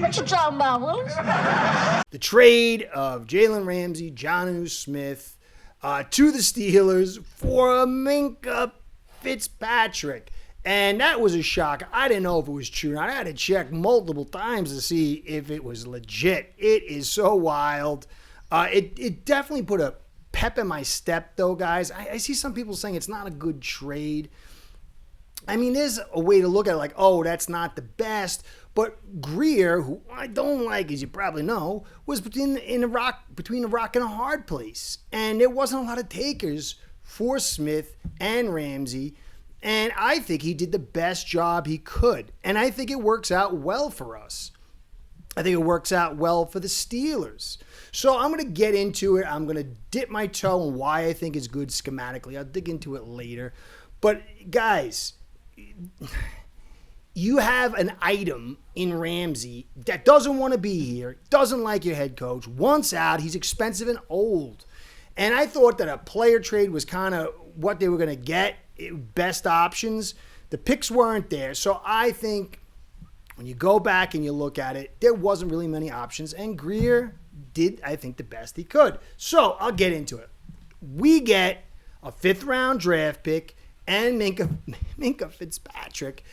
What you talking about, Willis? The trade of Jalen Ramsey, Janu Smith to the Steelers for a Minkah Fitzpatrick. And that was a shock. I didn't know if it was true. I had to check multiple times to see if it was legit. It is so wild. It definitely put a pep in my step, though, guys. I see some people saying it's not a good trade. I mean, there's a way to look at it like, oh, that's not the best. But Greer, who I don't like, as you probably know, was between a rock and a hard place. And there wasn't a lot of takers for Smith and Ramsey. And I think he did the best job he could. And I think it works out well for us. I think it works out well for the Steelers. So I'm going to get into it. I'm going to dip my toe in why I think it's good schematically. I'll dig into it later. But guys, you have an item in Ramsey that doesn't want to be here, doesn't like your head coach, wants out, he's expensive and old. And I thought that a player trade was kind of what they were going to get, best options. The picks weren't there. So I think when you go back and you look at it, there wasn't really many options. And Greer did, I think, the best he could. So I'll get into it. We get a 5th-round draft pick and Minkah Fitzpatrick.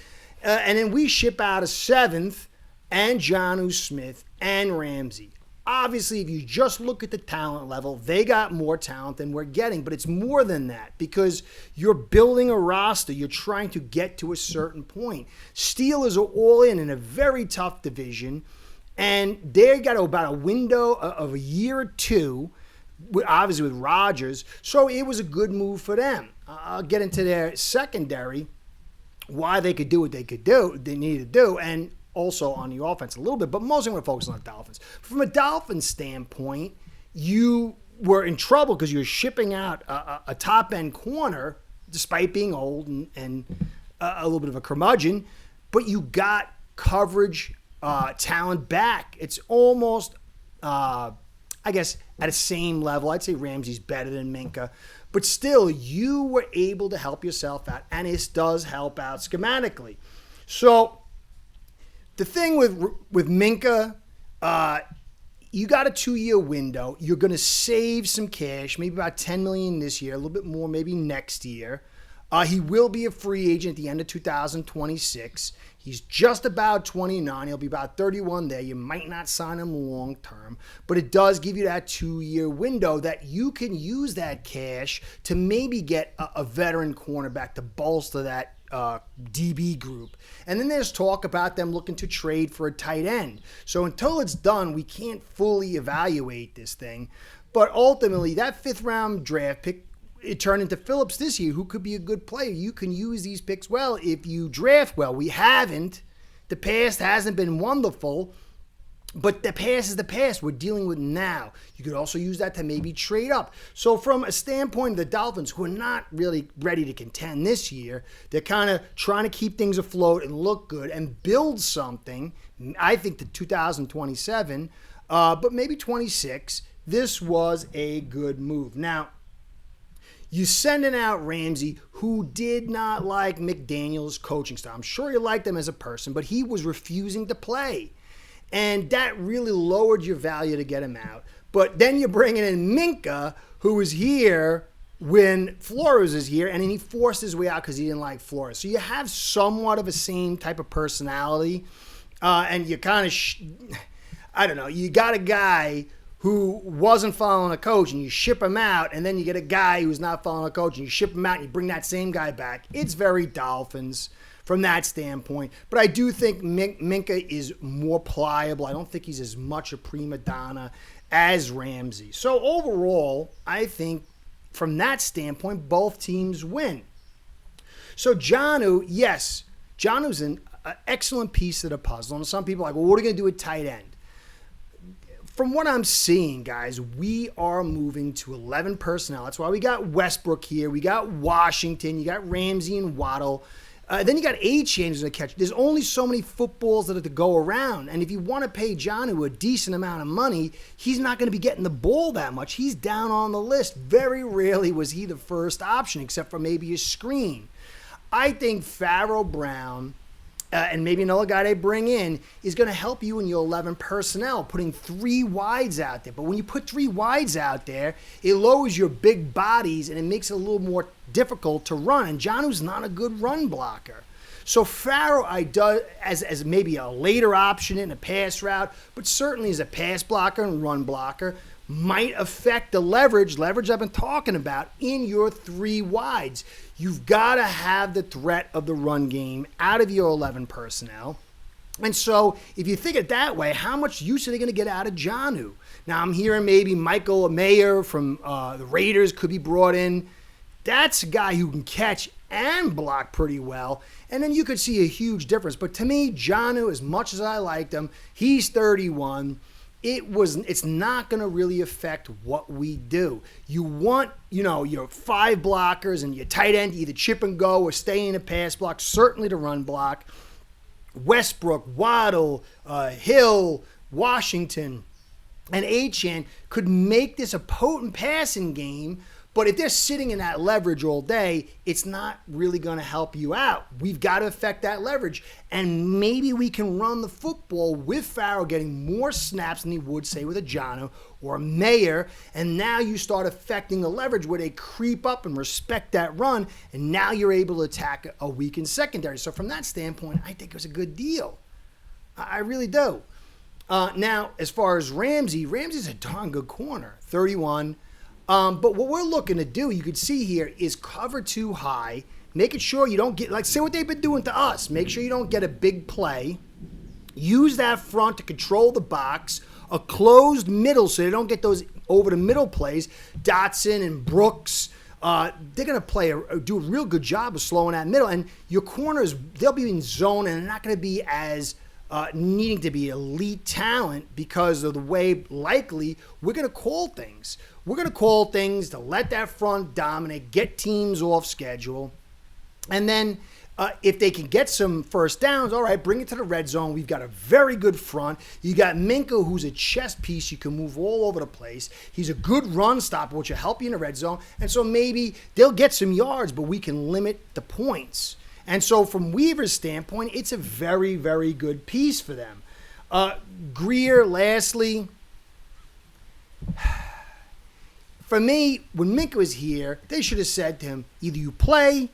And then we ship out a 7th and Janu Smith and Ramsey. Obviously, if you just look at the talent level, they got more talent than we're getting. But it's more than that because you're building a roster. You're trying to get to a certain point. Steelers are all in a very tough division. And they got about a window of a year or two, obviously with Rodgers. So it was a good move for them. I'll get into their secondary, why they could do what they needed to do, and also on the offense a little bit, but mostly I'm going to focus on the Dolphins. From a Dolphins standpoint, you were in trouble because you're shipping out a top-end corner, despite being old and a little bit of a curmudgeon, but you got coverage talent back. It's almost, I guess, at the same level. I'd say Ramsey's better than Minkah. But still, you were able to help yourself out, and this does help out schematically. So the thing with Minkah, you got a 2-year window. You're going to save some cash, maybe about $10 million this year, a little bit more maybe next year. He will be a free agent at the end of 2026. He's just about 29. He'll be about 31 there. You might not sign him long term, but it does give you that 2-year window that you can use that cash to maybe get a veteran cornerback to bolster that DB group. And then there's talk about them looking to trade for a tight end. So until it's done, we can't fully evaluate this thing. But ultimately, that 5th-round draft pick, it turned into Phillips this year, who could be a good player. You can use these picks well if you draft well. We haven't. The past hasn't been wonderful, but the past is the past. We're dealing with now. You could also use that to maybe trade up. So from a standpoint of the Dolphins, who are not really ready to contend this year, they're kind of trying to keep things afloat and look good and build something. I think to 2027, but maybe 26. This was a good move. Now, you sending out Ramsey, who did not like McDaniel's coaching style. I'm sure he liked him as a person, but he was refusing to play. And that really lowered your value to get him out. But then you're bringing in Minkah, who was here when Flores is here, and then he forced his way out because he didn't like Flores. So you have somewhat of a same type of personality. And you kind of, I don't know, you got a guy who wasn't following a coach, and you ship him out, and then you get a guy who's not following a coach, and you ship him out, and you bring that same guy back. It's very Dolphins from that standpoint. But I do think Minkah is more pliable. I don't think he's as much a prima donna as Ramsey. So overall, I think from that standpoint, both teams win. So Janu, yes, Janu's an excellent piece of the puzzle. And some people are like, well, what are we going to do with tight end? From what I'm seeing, guys, we are moving to 11 personnel. That's why we got Westbrook here. We got Washington. You got Ramsey and Waddle. Then you got A-Chain who's going to catch. There's only so many footballs that are to go around. And if you want to pay Janu a decent amount of money, he's not going to be getting the ball that much. He's down on the list. Very rarely was he the first option, except for maybe a screen. I think Pharaoh Brown and maybe another guy they bring in is going to help you in your 11 personnel, putting 3 wides out there. But when you put 3 wides out there, it lowers your big bodies and it makes it a little more difficult to run. And Janu's not a good run blocker. So Farrell, I do as maybe a later option in a pass route, but certainly as a pass blocker and run blocker, might affect the leverage I've been talking about in your 3 wides. You've got to have the threat of the run game out of your 11 personnel. And so if you think it that way, how much use are they going to get out of Janu? Now I'm hearing maybe Michael Mayer from the Raiders could be brought in. That's a guy who can catch and block pretty well. And then you could see a huge difference. But to me, Janu, as much as I liked him, he's 31. It's not going to really affect what we do. You want, your 5 blockers and your tight end to either chip and go or stay in a pass block, certainly to run block. Westbrook, Waddle, Hill, Washington, and Achane could make this a potent passing game. But if they're sitting in that leverage all day, it's not really going to help you out. We've got to affect that leverage. And maybe we can run the football with Farrell getting more snaps than he would, say, with a Janu or a Mayer. And now you start affecting the leverage where they creep up and respect that run. And now you're able to attack a weakened secondary. So from that standpoint, I think it was a good deal. I really do. Now, as far as Ramsey's a darn good corner, 31. But what we're looking to do, you can see here, is cover too high, making sure you don't get, say what they've been doing to us. Make sure you don't get a big play. Use that front to control the box. A closed middle so they don't get those over the middle plays. Dotson and Brooks, they're going to do a real good job of slowing that middle. And your corners, they'll be in zone and they're not going to be as needing to be elite talent because of the way likely we're going to call things. We're going to call things to let that front dominate, get teams off schedule. And then if they can get some first downs, all right, bring it to the red zone. We've got a very good front. You got Minkah, who's a chess piece. You can move all over the place. He's a good run stopper, which will help you in the red zone. And so maybe they'll get some yards, but we can limit the points. And so from Weaver's standpoint, it's a very, very good piece for them. Greer, lastly, for me, when Minkah was here, they should have said to him, either you play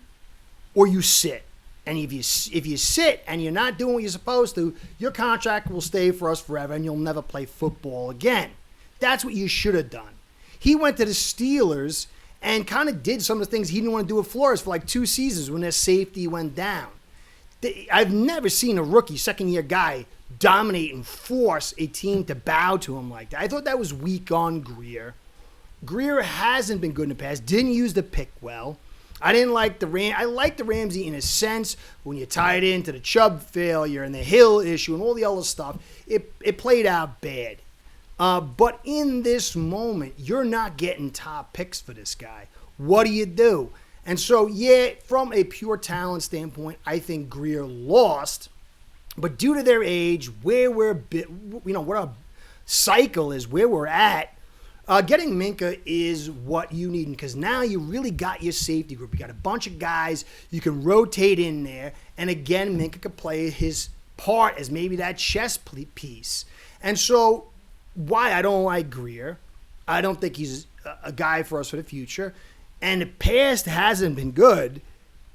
or you sit. And if you sit and you're not doing what you're supposed to, your contract will stay for us forever and you'll never play football again. That's what you should have done. He went to the Steelers and kind of did some of the things he didn't want to do with Flores for 2 seasons when their safety went down. I've never seen a rookie, second-year guy dominate and force a team to bow to him like that. I thought that was weak on Greer. Greer hasn't been good in the past, didn't use the pick well. I liked the Ramsey in a sense. When you tie it into the Chubb failure and the Hill issue and all the other stuff, it played out bad. But in this moment, you're not getting top picks for this guy. What do you do? And so, yeah, from a pure talent standpoint, I think Greer lost. But due to their age, where what our cycle is, where we're at, getting Minkah is what you need, because now you really got your safety group. You got a bunch of guys you can rotate in there, and again, Minkah could play his part as maybe that chess piece. And so, why I don't like Greer, I don't think he's a guy for us for the future, and the past hasn't been good.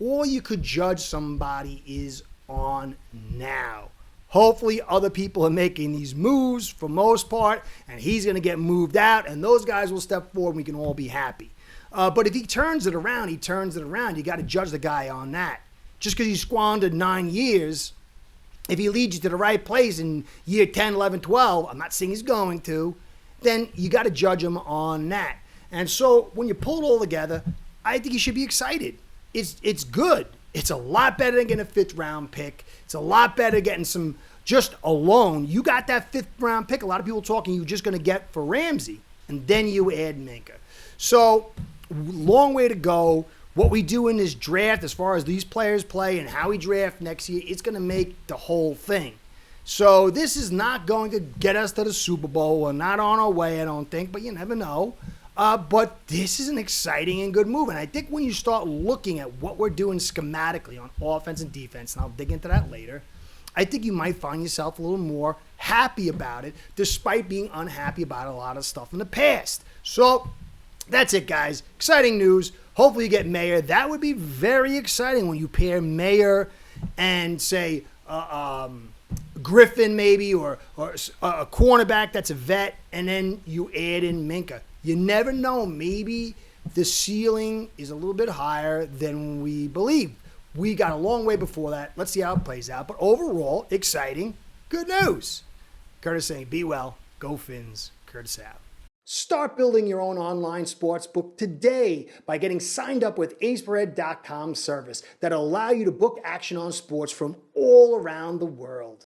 All you could judge somebody is on now. Hopefully other people are making these moves for most part, and he's going to get moved out, and those guys will step forward and we can all be happy. But if he turns it around, You got to judge the guy on that. Just because he squandered 9 years, if he leads you to the right place in year 10, 11, 12, I'm not saying he's going to, then you got to judge him on that. And so when you pull it all together, I think you should be excited. It's good. It's a lot better than getting a 5th round pick. It's a lot better getting some just alone. You got that 5th round pick. A lot of people talking you're just going to get for Ramsey, and then you add Minkah. So long way to go. What we do in this draft, as far as these players play and how we draft next year, it's going to make the whole thing. So this is not going to get us to the Super Bowl. We're not on our way, I don't think, but you never know. But this is an exciting and good move. And I think when you start looking at what we're doing schematically on offense and defense, and I'll dig into that later, I think you might find yourself a little more happy about it, despite being unhappy about a lot of stuff in the past. So that's it, guys. Exciting news. Hopefully you get Mayer. That would be very exciting when you pair Mayer and, say, Griffin maybe, or a cornerback that's a vet, and then you add in Minkah. You never know. Maybe the ceiling is a little bit higher than we believe. We got a long way before that. Let's see how it plays out. But overall, exciting. Good news. Curtis saying, be well. Go Fins. Curtis out. Start building your own online sports book today by getting signed up with aceperhead.com service that'll allow you to book action on sports from all around the world.